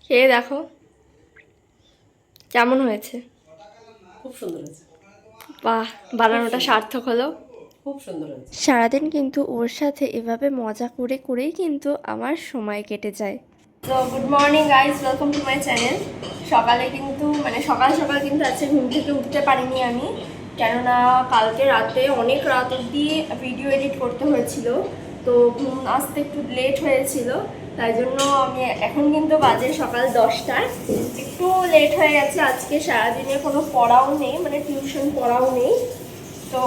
খেয়ে দেখো কেমন হয়েছে। খুব সুন্দর হয়েছে। বাহ, বানানোটা সার্থক হলো। খুব সুন্দর হয়েছে। সারাদিন কিন্তু ওর সাথে এভাবে মজা করে করেই কিন্তু আমার সময় কেটে যায়। তো good morning guys, welcome to my channel. সকালে কিন্তু সকাল সকাল কিন্তু আজকে ঘুম থেকে উঠতে পারিনি আমি, কেননা কালকে রাতে অনেক রাত অবধি ভিডিও এডিট করতে হয়েছিল। তো ঘুম আসতে একটু লেট হয়েছিল, তাই জন্য আমি এখন কিন্তু বাজে সকাল 10টায়, একটু লেট হয়ে গেছে। আজকে সারাদিনে কোনো পড়াও নেই, টিউশন পড়াও নেই। তো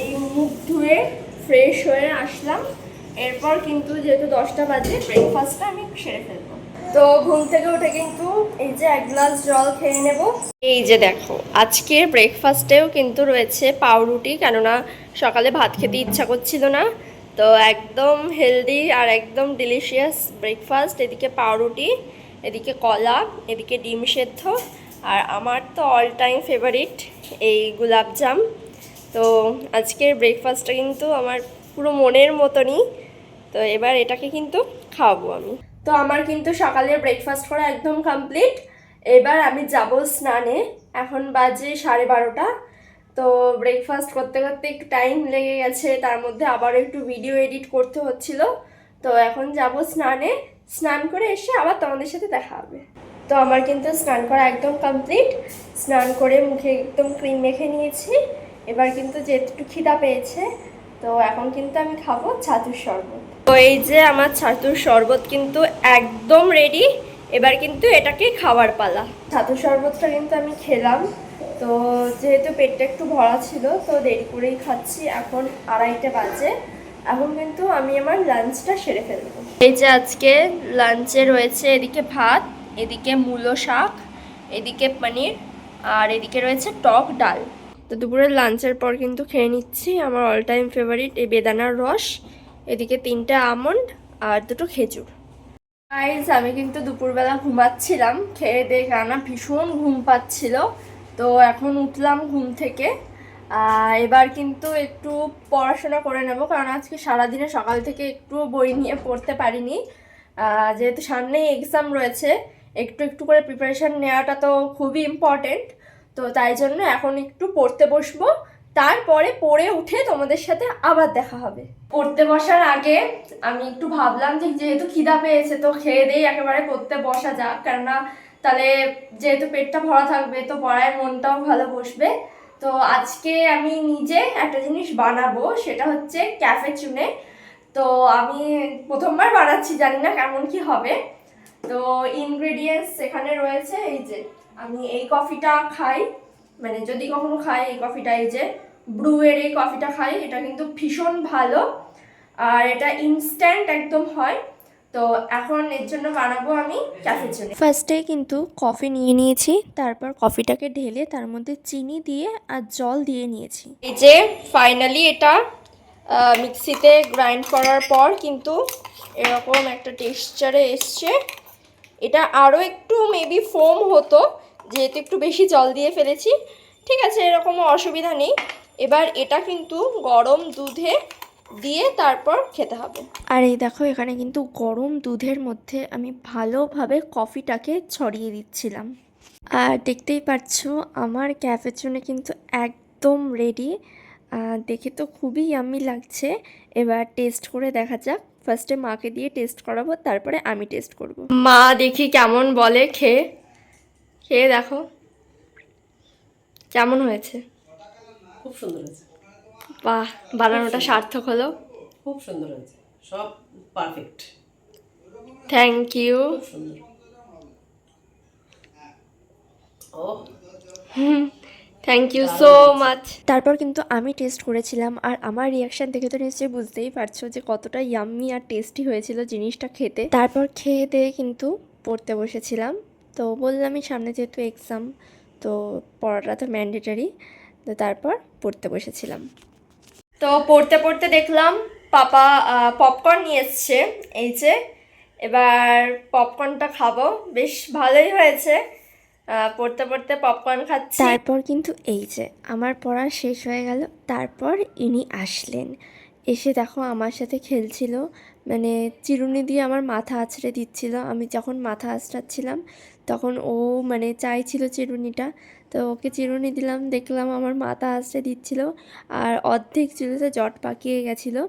এই মুখ ধুয়ে ফ্রেশ হয়ে আসলাম। এরপর কিন্তু যেহেতু 10টা বাজে, ব্রেকফাস্টটা আমি সেরে ফেলবো। তো ঘুম থেকে উঠে কিন্তু এই যে 1 গ্লাস জল খেয়ে নেব। এই যে দেখো, আজকের ব্রেকফাস্টেও কিন্তু রয়েছে পাউরুটি, কেননা সকালে ভাত খেতে ইচ্ছা করছিল না। তো একদম হেলদি আর একদম ডিলিশিয়াস ব্রেকফাস্ট। এদিকে পাউরুটি, এদিকে কলা, এদিকে ডিম সেদ্ধ, আর আমার তো অল টাইম ফেভারিট এই গোলাপজাম। তো আজকের ব্রেকফাস্টটা কিন্তু আমার পুরো মনের মতনই। তো এবার এটাকে কিন্তু খাওয়াবো আমি। তো আমার কিন্তু সকালের ব্রেকফাস্ট করা একদম কমপ্লিট। এবার আমি যাব স্নানে। এখন বাজে 12:30। তো ব্রেকফাস্ট করতে করতে একটু টাইম লেগে গেছে, তার মধ্যে আবার একটু ভিডিও এডিট করতে হচ্ছিল। তো এখন যাব স্নানে, স্নান করে এসে আবার তোমাদের সাথে দেখা হবে। তো আমার কিন্তু স্নান করা একদম কমপ্লিট। স্নান করে মুখে একদম ক্রিম মেখে নিয়েছি। এবার কিন্তু যেহেতু একটু খিদা পেয়েছে, তো এখন কিন্তু আমি খাবো ছাতুর শরবত। তো এই যে আমার ছাতুর শরবত কিন্তু একদম রেডি। এবার কিন্তু এটাকে খাওয়ার পালা। ছাতুর শরবতটা কিন্তু আমি খেলাম। তো যেহেতু পেটটা একটু ভরা ছিল, তো দেরি করেই খাচ্ছি। এখন 2:30 বাজে। এখন কিন্তু আমি আমার লাঞ্চটা সেরে ফেলবো। এই যে আজকে লাঞ্চে রয়েছে এদিকে ভাত, এদিকে মূলো শাক, এদিকে পনির, আর এদিকে রয়েছে টক ডাল। তো দুপুরের লাঞ্চের পর কিন্তু খেয়ে নিচ্ছি আমার অল টাইম ফেভারিট এই বেদানার রস, এদিকে 3টে আমন্ড আর 2টো খেজুর। গাইস, আমি কিন্তু দুপুরবেলা ঘুমাচ্ছিলাম খেয়ে দিয়ে, কেননা ভীষণ ঘুম পাচ্ছিল। তো এখন উঠলাম ঘুম থেকে। এবার কিন্তু একটু পড়াশোনা করে নেব, কারণ আজকে সারাদিনে সকাল থেকে একটু বই নিয়ে পড়তে পারিনি। যেহেতু সামনেই এক্সাম রয়েছে, একটু একটু করে প্রিপারেশান নেওয়াটা তো খুবই ইম্পর্টেন্ট। তো তাই জন্য এখন একটু পড়তে বসবো, তারপরে পড়ে উঠে তোমাদের সাথে আবার দেখা হবে। পড়তে বসার আগে আমি একটু ভাবলাম যে যেহেতু খিদা পেয়েছে, তো খেয়ে দিয়ে একেবারে পড়তে বসা যাক, কেননা তাহলে যেহেতু পেটটা ভরা থাকবে, তো পড়ায় মনটাও ভালো বসবে। তো আজকে আমি নিজে একটা জিনিস বানাবো, সেটা হচ্ছে ক্যাফেচুনে। তো আমি প্রথমবার বানাচ্ছি, জানি না কেমন কি হবে। তো ইনগ্রেডিয়েন্টস এখানে রয়েছে। এই যে আমি এই কফিটা খাই, যদি কখনো খাই এই কফিটা, এই যে ব্রুয়ের এই কফিটা খাই। এটা কিন্তু ভীষণ ভালো, আর এটা ইনস্ট্যান্ট একদম হয়। তো এখন এর জন্য বানাবো আমি ক্যাফেচিনো। ফার্স্টে কিন্তু কফি নিয়ে নিয়েছি, তারপর কফিটাকে ঢেলে তার মধ্যে চিনি দিয়ে আর জল দিয়ে নিয়েছি। এই যে ফাইনালি এটা মিক্সিতে গ্রাইন্ড করার পর কিন্তু এরকম একটা টেক্সচারে এসছে। এটা আরও একটু মেবি ফোম হতো, যেহেতু একটু বেশি জল দিয়ে ফেলেছি। ঠিক আছে, এরকমও অসুবিধা নেই। এবার এটা কিন্তু গরম দুধে দিয়ে তারপর খেতে হবে। আর এই দেখো, এখানে কিন্তু গরম দুধের মধ্যে আমি ভালোভাবে কফিটাকে ছড়িয়ে দিচ্ছিলাম। আর দেখতেই পাচ্ছ আমার ক্যাফেচিনো কিন্তু একদম রেডি। দেখে তো খুবই ইয়াম্মি লাগছে। এবার টেস্ট করে দেখা যাক। ফার্স্টে মাকে দিয়ে টেস্ট করাবো, তারপরে আমি টেস্ট করব। মা দেখি কেমন বলে, খেয়ে খেয়ে দেখো কেমন হয়েছে। খুব সুন্দর হয়েছে। বাহ, বানানোটা সার্থক হলো। খুব সুন্দর হয়েছে, সব পারফেক্ট। Thank you. খুব সুন্দর। ও থ্যাংক ইউ সো মাচ। তারপর কিন্তু আমি টেস্ট করেছিলাম, আর আমার রিয়াকশান দেখে তো নিশ্চয়ই বুঝতেই পারছো যে কতটা ইয়াম্মি আর টেস্টি হয়েছিল জিনিসটা খেতে। তারপর খেয়ে দিয়ে কিন্তু পড়তে বসেছিলাম। তো বললামই সামনে যেহেতু এক্সাম, তো পড়াটা তো ম্যান্ডেটারি। তো তারপর পড়তে বসেছিলাম। তো পড়তে পড়তে দেখলাম পাপা পপকর্ন নিয়ে এসছে। এই যে এবার পপকর্নটা খাবো, বেশ ভালোই হয়েছে। পড়তে পড়তে পপকর্ন খাচ্ছি। তারপর কিন্তু এই যে আমার পড়া শেষ হয়ে গেল, তারপর ইনি আসলেন। এসে দেখো আমার সাথে খেলছিল। মানে চিরুনি দিয়ে আমার মাথা আঁচড়ে দিচ্ছিল। আমি যখন মাথা আঁচড়াচ্ছিলাম তখন ও মানে চাইছিল চিরুনিটা, তো ওকে চিরুনি দিলাম, দেখলাম আমার মাথা আঁচড়ে দিচ্ছিল আর অর্ধেক চুলেতে জট পাকিয়ে গেছিলো।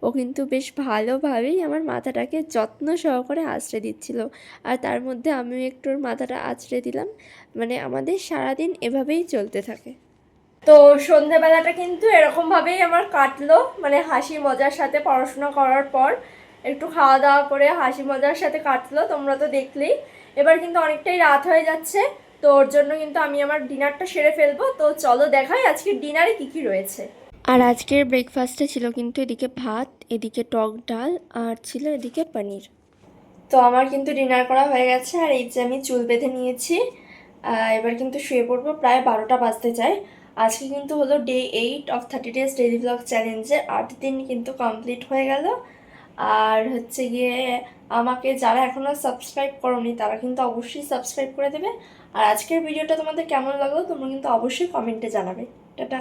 ও কিন্তু বেশ ভালোভাবেই আমার মাথাটাকে যত্ন সহকারে আঁচড়ে দিচ্ছিল, আর তার মধ্যে আমিও একটু ওর মাথাটা আঁচড়ে দিলাম। মানে আমাদের সারাদিন এভাবেই চলতে থাকে। তো সন্ধেবেলাটা কিন্তু এরকমভাবেই আমার কাটলো, মানে হাসি মজার সাথে পড়াশোনা করার পর একটু খাওয়া দাওয়া করে হাসি মজার সাথে কাটলো, তোমরা তো দেখলেই। এবার কিন্তু অনেকটাই রাত হয়ে যাচ্ছে, তো ওর জন্য কিন্তু আমি আমার ডিনারটা সেরে ফেলবো। তো চলো দেখাই আজকের ডিনারে কী কী রয়েছে। আর আজকের ব্রেকফাস্টে ছিল কিন্তু এদিকে ভাত, এদিকে টক ডাল, আর ছিল এদিকে পনির। তো আমার কিন্তু ডিনার করা হয়ে গেছে, আর এই যে আমি চুল বেঁধে নিয়েছি। এবার কিন্তু শুয়ে পড়বো, প্রায় 12টা বাজতে যায়। আজকে কিন্তু হলো day 8 of 30 days daily blog চ্যালেঞ্জের 8 দিন কিন্তু কমপ্লিট হয়ে গেল। আর হচ্ছে গিয়ে আমাকে যারা এখনও সাবস্ক্রাইব করোনি তারা কিন্তু অবশ্যই সাবস্ক্রাইব করে দেবে। আর আজকের ভিডিওটা তোমাদের কেমন লাগলো তোমরা কিন্তু অবশ্যই কমেন্টে জানাবে। টাটা।